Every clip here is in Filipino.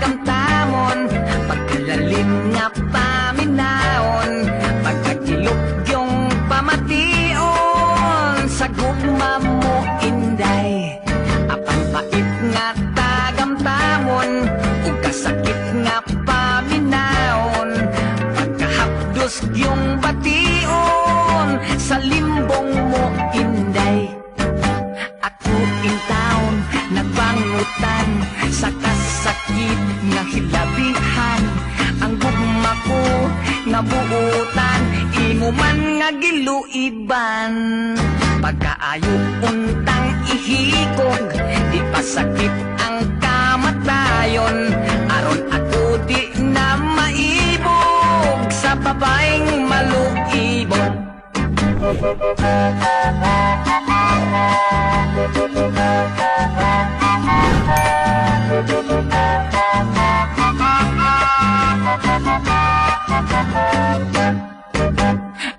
tagamtamon, pagkalalim nga paminaon, pagkakilok yung pamation, sa gugma mo inday. Apang pait nga tagamtamon, ug kasakit nga paminaon, pagkahapdos yung bation, sa limbong mo inday. Ako in town, nagpangutan, sa kasakit nga hilabihan, ang gugma ko nga buutan, imuman nga giluiban. Pagkaayo untang ihikog, di pa sakit ang kamatayon, aron ako di na maibog sa babaeng maluibog.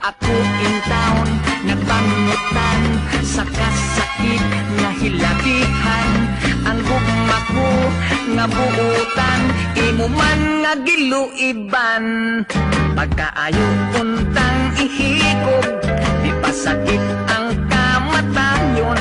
Ako in town, nagpangutan, sa kasakit nga hilabihan, ang gugma ko nga buutan, imuman nga giluiban. Pagkaayo untang ihikog, di pa sakit ang kamatayon,